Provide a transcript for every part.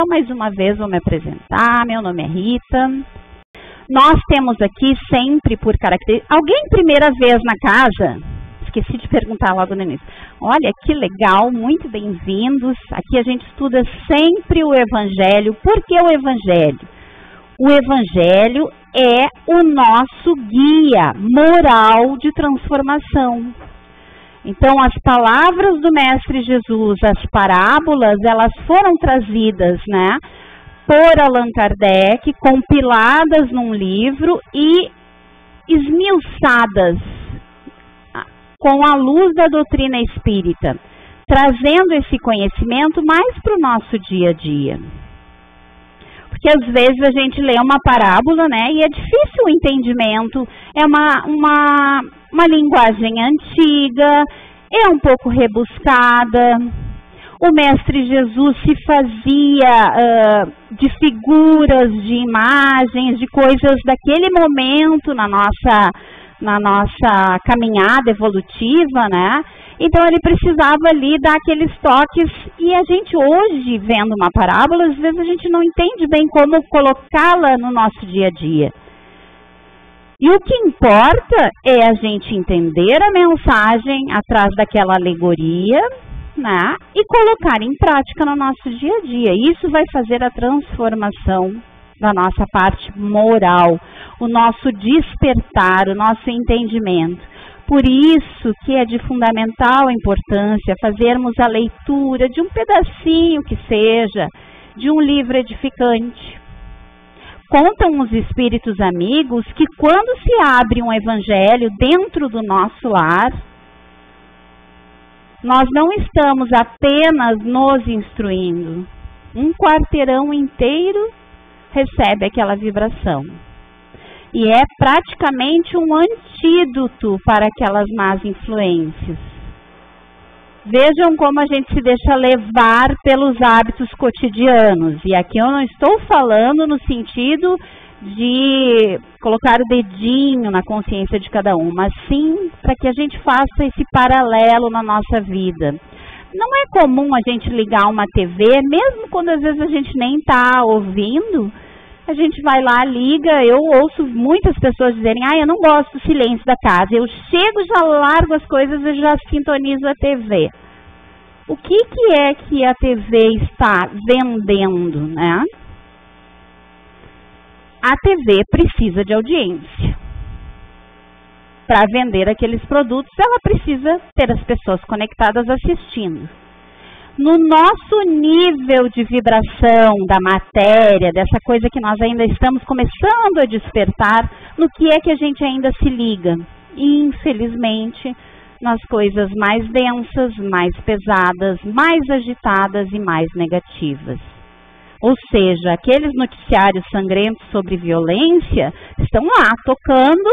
Mais uma vez vou me apresentar, meu nome é Rita. Nós temos aqui sempre por característica... Alguém primeira vez na casa? Esqueci de perguntar logo no início. Olha, que legal, muito bem-vindos. Aqui a gente estuda sempre o Evangelho. Por que o Evangelho? O Evangelho é o nosso guia moral de transformação. Então, as palavras do Mestre Jesus, as parábolas, elas foram trazidas, né, por Allan Kardec, compiladas num livro e esmiuçadas com a luz da doutrina espírita, trazendo esse conhecimento mais para o nosso dia a dia. Porque às vezes a gente lê uma parábola, né, e é difícil o entendimento, é uma linguagem antiga, é um pouco rebuscada. O Mestre Jesus se fazia de figuras, de imagens, de coisas daquele momento na nossa caminhada evolutiva, né? Então ele precisava ali dar aqueles toques, e a gente hoje, vendo uma parábola, às vezes a gente não entende bem como colocá-la no nosso dia a dia. E o que importa é a gente entender a mensagem atrás daquela alegoria, né, e colocar em prática no nosso dia a dia. Isso vai fazer a transformação da nossa parte moral, o nosso despertar, o nosso entendimento. Por isso que é de fundamental importância fazermos a leitura de um pedacinho que seja, de um livro edificante. Contam os espíritos amigos que quando se abre um evangelho dentro do nosso lar, nós não estamos apenas nos instruindo. Um quarteirão inteiro recebe aquela vibração. E é praticamente um antídoto para aquelas más influências. Vejam como a gente se deixa levar pelos hábitos cotidianos. E aqui eu não estou falando no sentido de colocar o dedinho na consciência de cada um, mas sim para que a gente faça esse paralelo na nossa vida. Não é comum a gente ligar uma TV, mesmo quando às vezes a gente nem está ouvindo, a gente vai lá, liga. Eu ouço muitas pessoas dizerem, eu não gosto do silêncio da casa. Eu chego, já largo as coisas e já sintonizo a TV. O que é que a TV está vendendo, né? A TV precisa de audiência. Para vender aqueles produtos, ela precisa ter as pessoas conectadas assistindo. No nosso nível de vibração da matéria, dessa coisa que nós ainda estamos começando a despertar, no que é que a gente ainda se liga? Infelizmente, nas coisas mais densas, mais pesadas, mais agitadas e mais negativas. Ou seja, aqueles noticiários sangrentos sobre violência estão lá tocando,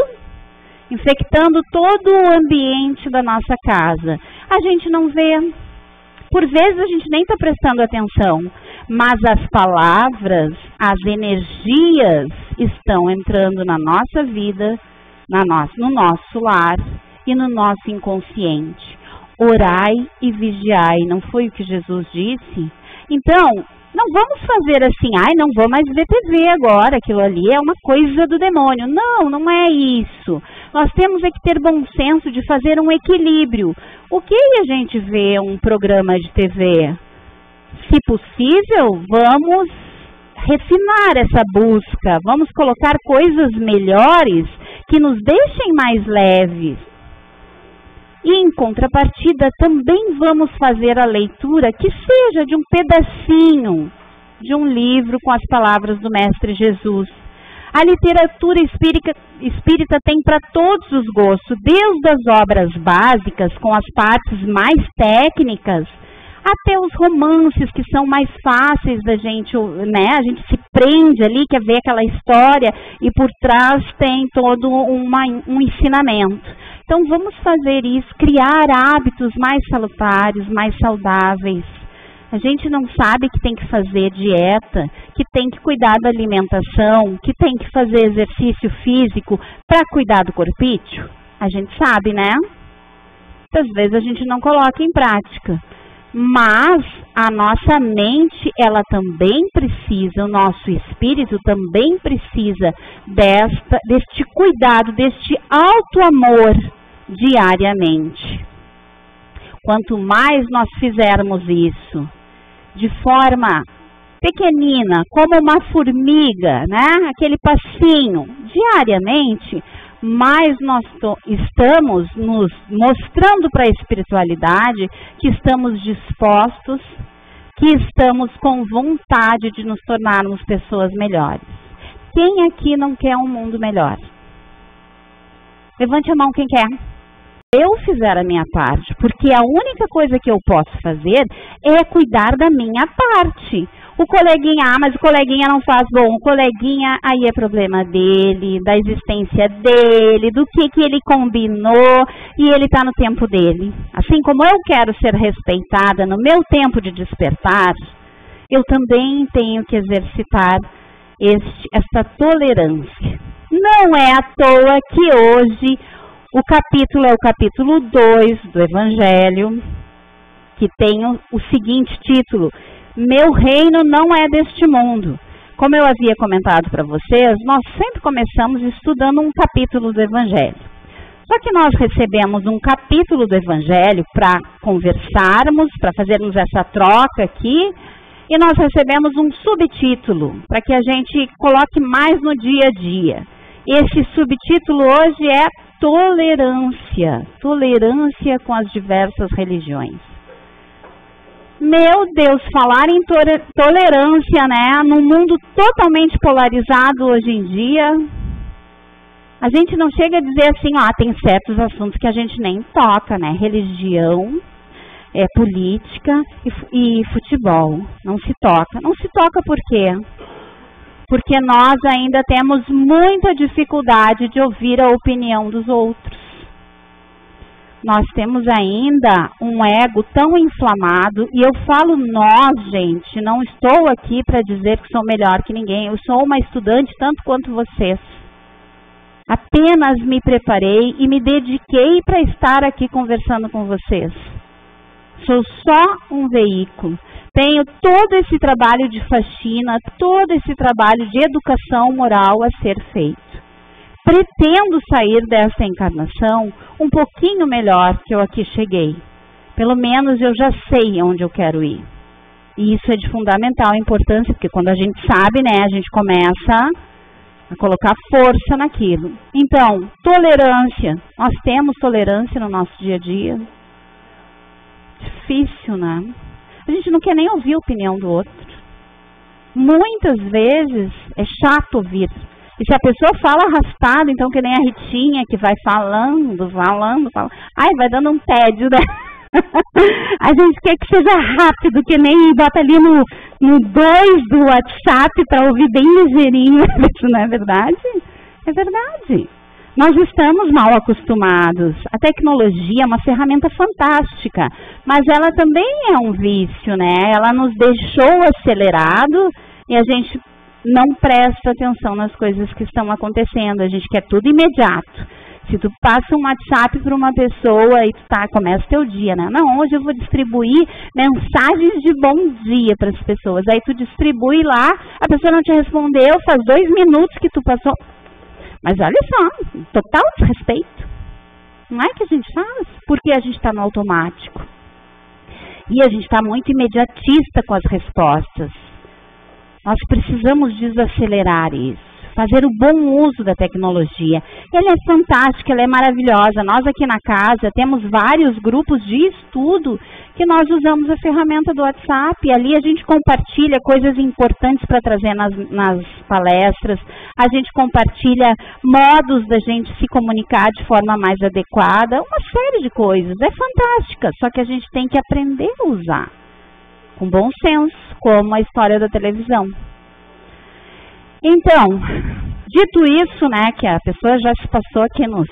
infectando todo o ambiente da nossa casa. A gente não vê. Por vezes a gente nem está prestando atenção, mas as palavras, as energias estão entrando na nossa vida, no nosso lar e no nosso inconsciente. Orai e vigiai, não foi o que Jesus disse? Então, não vamos fazer assim, não vou mais ver TV agora, aquilo ali é uma coisa do demônio. Não, não é isso. Nós temos é que ter bom senso de fazer um equilíbrio. O que a gente vê um programa de TV? Se possível, vamos refinar essa busca, vamos colocar coisas melhores que nos deixem mais leves. E em contrapartida, também vamos fazer a leitura que seja de um pedacinho de um livro com as palavras do Mestre Jesus. A literatura espírita tem para todos os gostos, desde as obras básicas, com as partes mais técnicas, até os romances que são mais fáceis da gente, né? A gente se prende ali, quer ver aquela história e por trás tem todo um ensinamento. Então vamos fazer isso, criar hábitos mais salutares, mais saudáveis. A gente não sabe que tem que fazer dieta, que tem que cuidar da alimentação, que tem que fazer exercício físico para cuidar do corpício? A gente sabe, né? Muitas vezes a gente não coloca em prática. Mas a nossa mente, ela também precisa, o nosso espírito também precisa deste cuidado, deste auto-amor diariamente. Quanto mais nós fizermos isso, de forma pequenina, como uma formiga, né? Aquele passinho, diariamente, mais nós estamos nos mostrando para a espiritualidade que estamos dispostos, que estamos com vontade de nos tornarmos pessoas melhores. Quem aqui não quer um mundo melhor? Levante a mão quem quer. Eu fizer a minha parte, porque a única coisa que eu posso fazer é cuidar da minha parte. O coleguinha, mas o coleguinha não faz bom, o coleguinha, aí é problema dele, da existência dele, do que ele combinou e ele está no tempo dele. Assim como eu quero ser respeitada no meu tempo de despertar, eu também tenho que exercitar esta tolerância. Não é à toa que hoje o capítulo é o capítulo 2 do Evangelho, que tem o seguinte título: Meu reino não é deste mundo. Como eu havia comentado para vocês, nós sempre começamos estudando um capítulo do Evangelho. Só que nós recebemos um capítulo do Evangelho para conversarmos, para fazermos essa troca aqui, e nós recebemos um subtítulo para que a gente coloque mais no dia a dia. Esse subtítulo hoje é tolerância, tolerância com as diversas religiões. Meu Deus, falar em tolerância, né? Num mundo totalmente polarizado hoje em dia, a gente não chega a dizer assim, tem certos assuntos que a gente nem toca, né? Religião, política e futebol. Não se toca. Não se toca por quê? Porque nós ainda temos muita dificuldade de ouvir a opinião dos outros. Nós temos ainda um ego tão inflamado, e eu falo nós, gente, não estou aqui para dizer que sou melhor que ninguém, eu sou uma estudante tanto quanto vocês. Apenas me preparei e me dediquei para estar aqui conversando com vocês. Sou só um veículo. Tenho todo esse trabalho de faxina, todo esse trabalho de educação moral a ser feito. Pretendo sair dessa encarnação um pouquinho melhor que eu aqui cheguei. Pelo menos eu já sei onde eu quero ir. E isso é de fundamental importância, porque quando a gente sabe, né, a gente começa a colocar força naquilo. Então, tolerância. Nós temos tolerância no nosso dia a dia? Difícil, né? A gente não quer nem ouvir a opinião do outro. Muitas vezes é chato ouvir. E se a pessoa fala arrastado, então que nem a Ritinha, que vai falando. Ai, vai dando um tédio, né? A gente quer que seja rápido, que nem bota ali no 2 do WhatsApp para ouvir bem ligeirinho. Isso não é verdade? É verdade. Nós estamos mal acostumados. A tecnologia é uma ferramenta fantástica, mas ela também é um vício, né? Ela nos deixou acelerados e a gente não presta atenção nas coisas que estão acontecendo. A gente quer tudo imediato. Se tu passa um WhatsApp para uma pessoa e tu começa teu dia, né? Não, hoje eu vou distribuir mensagens de bom dia para as pessoas. Aí tu distribui lá, a pessoa não te respondeu, faz 2 minutos que tu passou. Mas olha só, total desrespeito. Não é que a gente faz? Porque a gente está no automático. E a gente está muito imediatista com as respostas. Nós precisamos desacelerar isso. Fazer o bom uso da tecnologia. Ela é fantástica, ela é maravilhosa. Nós aqui na casa temos vários grupos de estudo que nós usamos a ferramenta do WhatsApp. E ali a gente compartilha coisas importantes para trazer nas palestras. A gente compartilha modos da gente se comunicar de forma mais adequada. Uma série de coisas. É fantástica, só que a gente tem que aprender a usar. Com bom senso, como a história da televisão. Então, dito isso, né, que a pessoa já se passou aqui no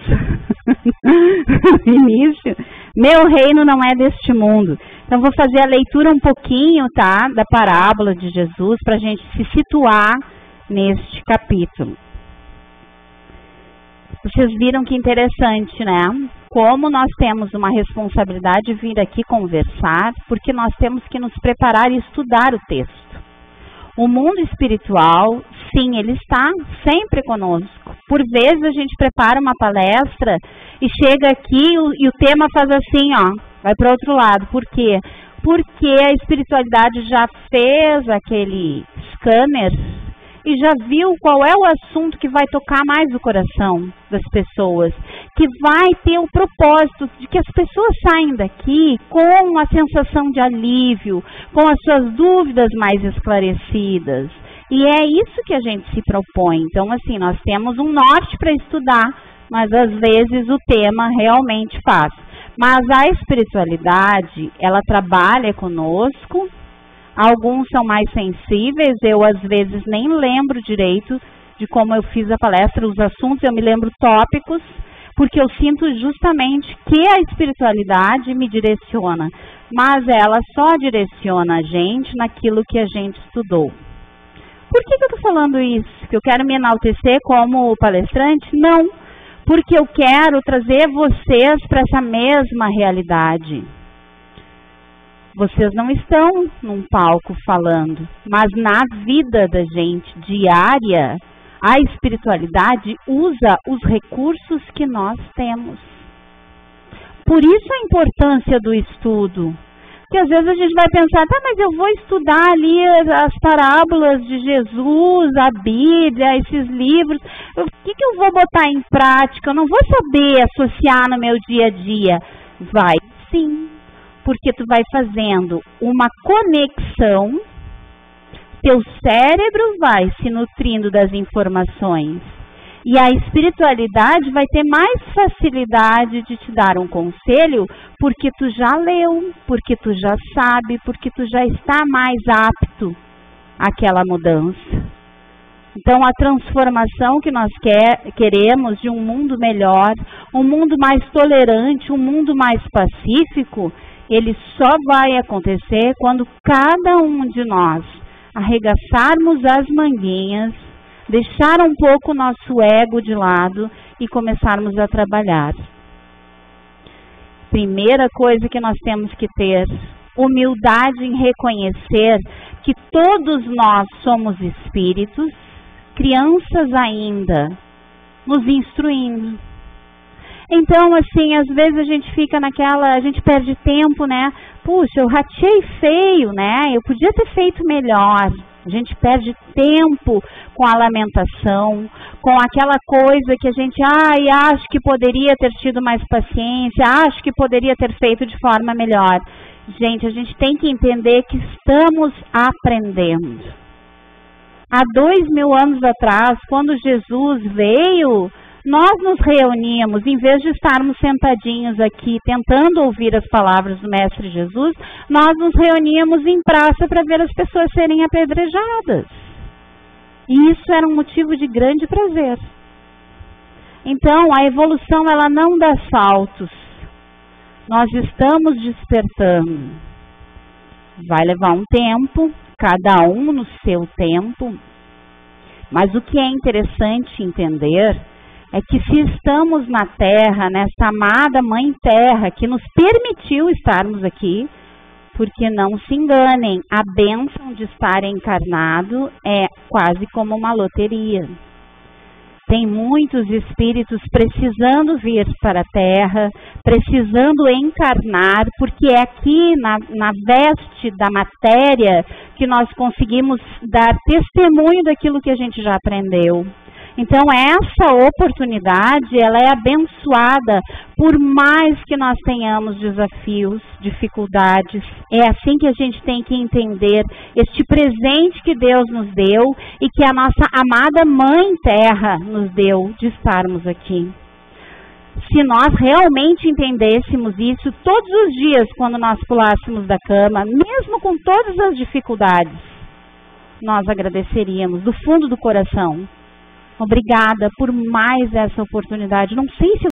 início, meu reino não é deste mundo. Então, vou fazer a leitura um pouquinho, tá, da parábola de Jesus, para a gente se situar neste capítulo. Vocês viram que interessante, né? como nós temos uma responsabilidade de vir aqui conversar, porque nós temos que nos preparar e estudar o texto. O mundo espiritual, sim, ele está sempre conosco. Por vezes a gente prepara uma palestra e chega aqui e o tema faz assim, ó, vai para outro lado. Por quê? Porque a espiritualidade já fez aquele scanner e já viu qual é o assunto que vai tocar mais o coração das pessoas, que vai ter o propósito de que as pessoas saem daqui com a sensação de alívio, com as suas dúvidas mais esclarecidas. E é isso que a gente se propõe. Então, assim, nós temos um norte para estudar, mas às vezes o tema realmente faz. Mas a espiritualidade, ela trabalha conosco. Alguns são mais sensíveis, eu às vezes nem lembro direito de como eu fiz a palestra, os assuntos, eu me lembro tópicos, porque eu sinto justamente que a espiritualidade me direciona, mas ela só direciona a gente naquilo que a gente estudou. Por que eu estou falando isso? Que eu quero me enaltecer como palestrante? Não, porque eu quero trazer vocês para essa mesma realidade. Vocês não estão num palco falando, mas na vida da gente diária, a espiritualidade usa os recursos que nós temos. Por isso a importância do estudo. Porque às vezes a gente vai pensar, tá, mas eu vou estudar ali as parábolas de Jesus, a Bíblia, esses livros, o que eu vou botar em prática? Eu não vou saber associar no meu dia a dia. Vai sim. Porque tu vai fazendo uma conexão, teu cérebro vai se nutrindo das informações e a espiritualidade vai ter mais facilidade de te dar um conselho porque tu já leu, porque tu já sabe, porque tu já está mais apto àquela mudança. Então, a transformação que nós queremos de um mundo melhor, um mundo mais tolerante, um mundo mais pacífico, ele só vai acontecer quando cada um de nós arregaçarmos as manguinhas, deixar um pouco o nosso ego de lado e começarmos a trabalhar. Primeira coisa que nós temos que ter, humildade em reconhecer que todos nós somos espíritos, crianças ainda, nos instruindo. Então, assim, às vezes a gente fica a gente perde tempo, né? Puxa, eu ratei feio, né? Eu podia ter feito melhor. A gente perde tempo com a lamentação, com aquela coisa que a gente, acho que poderia ter tido mais paciência, acho que poderia ter feito de forma melhor. Gente, a gente tem que entender que estamos aprendendo. Há 2000 anos atrás, quando Jesus veio, nós nos reuníamos, em vez de estarmos sentadinhos aqui tentando ouvir as palavras do Mestre Jesus, nós nos reuníamos em praça para ver as pessoas serem apedrejadas. E isso era um motivo de grande prazer. Então, a evolução, ela não dá saltos. Nós estamos despertando. Vai levar um tempo, cada um no seu tempo. Mas o que é interessante entender é que se estamos na Terra, nessa amada Mãe Terra, que nos permitiu estarmos aqui, porque não se enganem, a bênção de estar encarnado é quase como uma loteria. Tem muitos espíritos precisando vir para a Terra, precisando encarnar, porque é aqui na veste da matéria que nós conseguimos dar testemunho daquilo que a gente já aprendeu. Então, essa oportunidade, ela é abençoada por mais que nós tenhamos desafios, dificuldades. É assim que a gente tem que entender este presente que Deus nos deu e que a nossa amada Mãe Terra nos deu de estarmos aqui. Se nós realmente entendêssemos isso todos os dias quando nós pulássemos da cama, mesmo com todas as dificuldades, nós agradeceríamos do fundo do coração. Obrigada por mais essa oportunidade. Não sei se